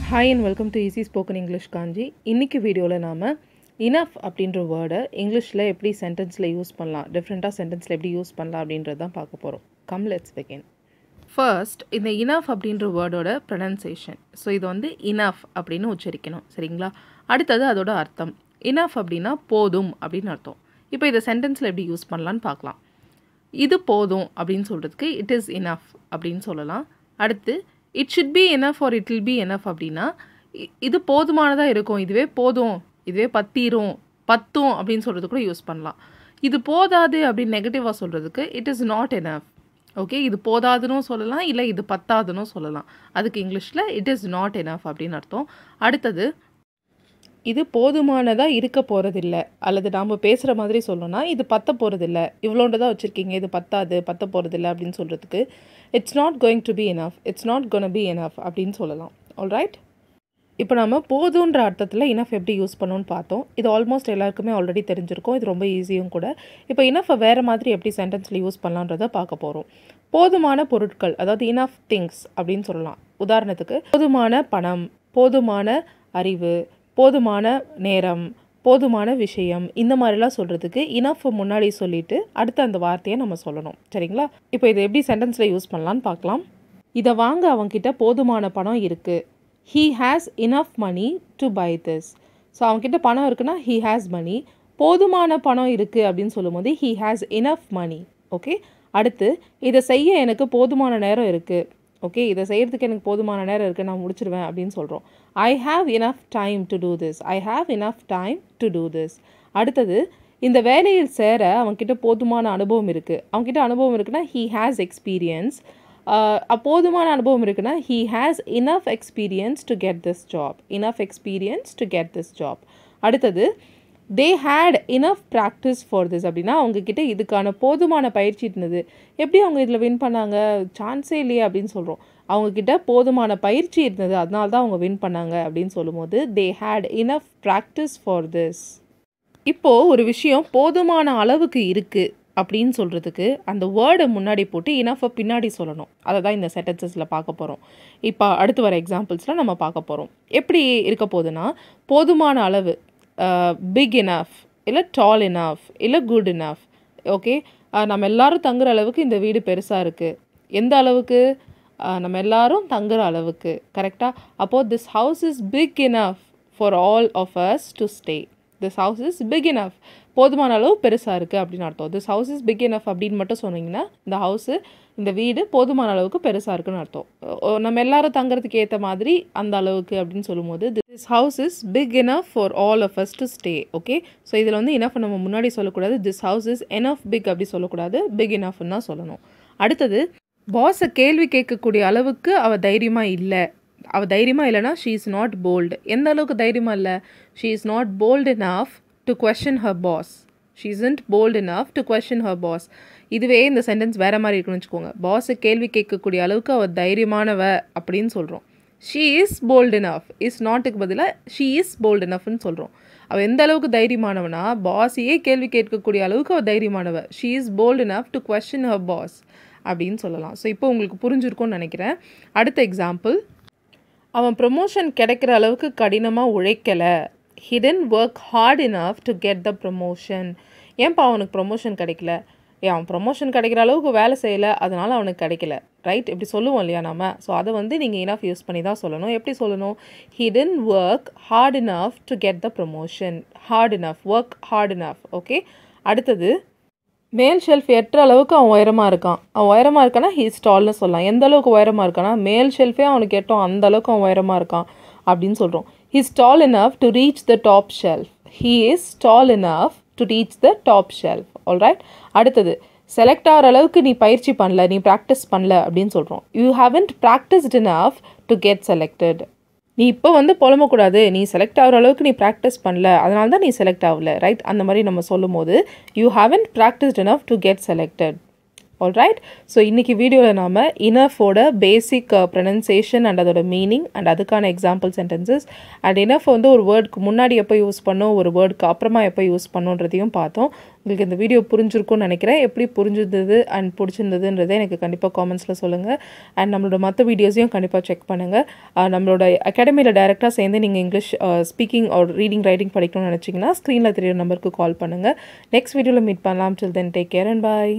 Hi and welcome to Easy Spoken English Kanchi. இன்னைக்கு வீடியோவில் நாம் enough அப்படின்ற வேர்டை இங்கிலீஷில் எப்படி சென்டென்ஸில் யூஸ் பண்ணலாம், டிஃப்ரெண்ட்டாக சென்டென்ஸில் எப்படி யூஸ் பண்ணலாம் அப்படின்றது தான் பார்க்க போகிறோம். Come let's begin. ஃபர்ஸ்ட் இந்த enough அப்படின்ற வேர்டோட ப்ரொனன்சியேஷன். ஸோ இது வந்து enough அப்படின்னு உச்சரிக்கணும், சரிங்களா? அடுத்தது அதோட அர்த்தம். enough அப்படின்னா போதும் அப்படின்னு அர்த்தம். இப்போ இதை சென்டென்ஸில் எப்படி யூஸ் பண்ணலான்னு பார்க்கலாம். இது போதும் அப்படின்னு சொல்கிறதுக்கு it is enough அப்படின்னு சொல்லலாம். அடுத்து it should be enough or it will be enough அப்படின்னா இது போதுமானதாக இருக்கும், இதுவே போதும், இதுவே பத்தும் அப்படின்னு சொல்கிறது கூட யூஸ் பண்ணலாம். இது போதாது அப்படின்னு நெகட்டிவாக சொல்கிறதுக்கு it is not enough. Okay, இது போதாதுன்னு சொல்லலாம், இல்லை இது பத்தாதுன்னு சொல்லலாம். அதுக்கு இங்கிலீஷில் it is not enough அப்படின்னு அர்த்தம். அடுத்தது இது போதுமானதாக இருக்க போகிறதில்ல, அல்லது நாம் பேசுகிற மாதிரி சொல்லணும்னா இது பத்த போகிறதில்ல, இவ்வளோண்டு தான் வச்சுருக்கீங்க, இது பத்த போகிறதில்ல அப்படின்னு சொல்கிறதுக்கு it's not going to be enough, it's not gonna be enough அப்படின்னு சொல்லலாம். ஆல்ரைட், இப்போ நம்ம போதுன்ற அர்த்தத்தில் இனஃப் எப்படி யூஸ் பண்ணணும்னு பார்த்தோம். இது ஆல்மோஸ்ட் எல்லாருக்குமே ஆல்ரெடி தெரிஞ்சிருக்கும், இது ரொம்ப ஈஸியும் கூட. இப்போ இனஃபை வேறு மாதிரி எப்படி சென்டென்ஸில் யூஸ் பண்ணலான்றதை பார்க்க போகிறோம். போதுமான பொருட்கள், அதாவது இனஃப் திங்ஸ் அப்படின்னு சொல்லலாம். உதாரணத்துக்கு போதுமான பணம், போதுமான அறிவு, போதுமான நேரம், போதுமான விஷயம், இந்த மாதிரிலாம் சொல்கிறதுக்கு இனஃப் முன்னாடி சொல்லிவிட்டு அடுத்து அந்த வார்த்தையை நம்ம சொல்லணும், சரிங்களா? இப்போ இதை எப்படி சென்டென்ஸில் யூஸ் பண்ணலான்னு பார்க்கலாம். இதை வாங்க அவங்கக்கிட்ட போதுமான பணம் இருக்குது. He has enough money to buy this. So அவங்கக்கிட்ட பணம் இருக்குன்னா he has money. போதுமான பணம் இருக்குது அப்படின்னு சொல்லும்போது he has enough money. Okay, அடுத்து இதை செய்ய எனக்கு போதுமான நேரம் இருக்குது. ஓகே, இதை செய்கிறதுக்கு எனக்கு போதுமான நேரம் இருக்குது, நான் முடிச்சிடுவேன் அப்படின்னு சொல்கிறோம். I have enough time to do this. I have enough time to do this. அடுத்தது இந்த வேலையில் சேர அவங்கக்கிட்ட போதுமான அனுபவம் இருக்குது. அவங்கக்கிட்ட அனுபவம் இருக்குன்னா he has experience. போதுமான அனுபவம் இருக்குன்னா he has enough experience to get this job. Enough experience to get this job. அடுத்தது they had enough practice for this அப்படின்னா அவங்கக்கிட்ட இதுக்கான போதுமான பயிற்சி இருந்தது. எப்படி அவங்க இதில் வின் பண்ணாங்க, சான்ஸே இல்லையே அப்படின்னு சொல்கிறோம். அவங்கக்கிட்ட போதுமான பயிற்சி இருந்தது, அதனால தான் அவங்க வின் பண்ணாங்க அப்படின்னு சொல்லும்போது they had enough practice for this. இப்போது ஒரு விஷயம் போதுமான அளவுக்கு இருக்குது அப்படின்னு சொல்கிறதுக்கு அந்த வேர்டை முன்னாடி போட்டு இனஃபை பின்னாடி சொல்லணும். அதை தான் இந்த சென்டென்சஸில் பார்க்க போகிறோம். இப்போ அடுத்து வர எக்ஸாம்பிள்ஸில் நம்ம பார்க்க போகிறோம். எப்படி இருக்க போகுதுன்னா, போதுமான அளவு, பிக் இனஃப், இல்லை டால் இனஃப், இல்லை குட் இனஃப். ஓகே, நம்ம எல்லாரும் தங்குற அளவுக்கு இந்த வீடு பெருசாக இருக்குது. எந்த அளவுக்கு? நம்ம எல்லாரும் தங்குற அளவுக்கு, கரெக்டாக? அப்போது this house is big enough for all of us to stay. This house is big enough, போதுமான அளவு பெருசாக இருக்குது அப்படின்னு அர்த்தம். This house is big enough அப்படின்னு மட்டும் சொன்னீங்கன்னா இந்த ஹவுஸு, இந்த வீடு போதுமான அளவுக்கு பெருசாக இருக்குன்னு அர்த்தம். நம்ம எல்லாரும் தங்குறதுக்கு ஏற்ற மாதிரி அந்த அளவுக்கு அப்படின்னு சொல்லும்போது this house is big enough for all of us to stay. Okay, so இதில் வந்து இனஃப் நம்ம முன்னாடி சொல்லக்கூடாது, this house is enough big அப்படி சொல்லக்கூடாது, பிக் இனஃப்னு தான் சொல்லணும். அடுத்தது பாஸை கேள்வி கேட்கக்கூடிய அளவுக்கு அவள் தைரியமாக இல்லை. அவள் தைரியமாக இல்லைனா ஷீ இஸ் நாட் போல்டு. எந்த அளவுக்கு தைரியமாக இல்லை? She is not bold enough to question her boss. She isn't bold enough to question her boss. இதுவே இந்த சென்டென்ஸ் வேறு மாதிரி இருக்குன்னு வச்சுக்கோங்க. பாஸை கேள்வி கேட்கக்கூடிய அளவுக்கு அவள் தைரியமானவ அப்படின்னு சொல்கிறோம். She is bold enough, is நாட்டுக்கு பதிலாக ஷீ இஸ் போல்ட் இனஃப்னு சொல்கிறோம். அவள் எந்த அளவுக்கு தைரியமானவனா, பாஸையே கேள்வி கேட்கக்கூடிய அளவுக்கு அவள் தைரியமானவ. She is bold enough to question her boss அப்படின்னு சொல்லலாம். ஸோ இப்போ உங்களுக்கு புரிஞ்சிருக்கும்னு நினைக்கிறேன். அடுத்த எக்ஸாம்பிள், அவன் ப்ரமோஷன் கிடைக்கிற அளவுக்கு கடினமாக உழைக்கலை. He didn't work hard enough to get the promotion. ஏன்ப்பா அவனுக்கு ப்ரொமோஷன் கிடைக்கல? அவன் ப்ரொமோஷன் கிடைக்கிற அளவுக்கு வேலை செய்யலை, அதனால் அவனுக்கு கிடைக்கல. ரைட், இப்படி சொல்லுவோம் இல்லையா நம்ம? ஸோ அதை வந்து நீங்கள் இனஃப் யூஸ் பண்ணி தான் சொல்லணும். எப்படி சொல்லணும்? He didn't work hard enough to get the promotion. Hard enough, work hard enough. Okay, அடுத்தது மேல் ஷெல்ஃப் எட்டுற அளவுக்கு அவன் உயரமாக இருக்கான். அவன் உயரமாக இருக்கான்னா he is tallனு சொல்லலாம். எந்த அளவுக்கு உயரமாக இருக்கான்னா மேல் ஷெல்ஃபே அவனுக்கு எட்டும், அந்த அளவுக்கு அவன் உயரமாக இருக்கான் அப்படின்னு சொல்கிறோம். He is tall enough to reach the top shelf. He is tall enough to reach the top shelf. Alright, அடுத்தது செலக்ட் ஆகிற அளவுக்கு நீ பயிற்சி பண்ணல, நீ ப்ராக்டிஸ் பண்ணல அப்படின்னு சொல்கிறோம். You haven't practiced enough to get selected. நீ இப்போ வந்து புலம்பக்கூடாது, நீ செலக்ட் ஆகிற அளவுக்கு நீ ப்ராக்டிஸ் பண்ணல, அதனால தான் நீ செலக்ட் ஆகல. ரைட், அந்த மாதிரி நம்ம சொல்லும் போது you haven't practiced enough to get selected. Alright. So இன்றைக்கி வீடியோவில் நாம் இனஃபோட பேசிக் ப்ரொனன்சியேஷன் அண்ட் அதோட மீனிங் அண்ட் அதுக்கான எக்ஸாம்பிள் சென்டென்சஸ் அண்ட் இனஃப் வந்து ஒரு வேர்டுக்கு முன்னாடி எப்போ யூஸ் பண்ணோம், ஒரு வேர்டுக்கு அப்புறமா எப்போ யூஸ் பண்ணோன்றதையும் பார்த்தோம். உங்களுக்கு இந்த வீடியோ புரிஞ்சிருக்கும்னு நினைக்கிறேன். எப்படி புரிஞ்சுருந்தது அண்ட் பிடிச்சிருந்ததுன்றதை எனக்கு கண்டிப்பாக காமெண்ட்ஸில் சொல்லுங்கள். அண்ட் நம்மளோட மற்ற வீடியோஸையும் கண்டிப்பாக செக் பண்ணுங்கள். நம்மளோட அகாடமியில் டைரெக்டாக சேர்ந்து நீங்கள் English speaking or reading writing படிக்கணும்னு நினச்சிங்கன்னா ஸ்க்ரீனில் தெரியுற நம்பருக்கு கால் பண்ணுங்கள். நெக்ஸ்ட் வீடியோவில் மீட் பண்ணலாம். Till then take care and bye.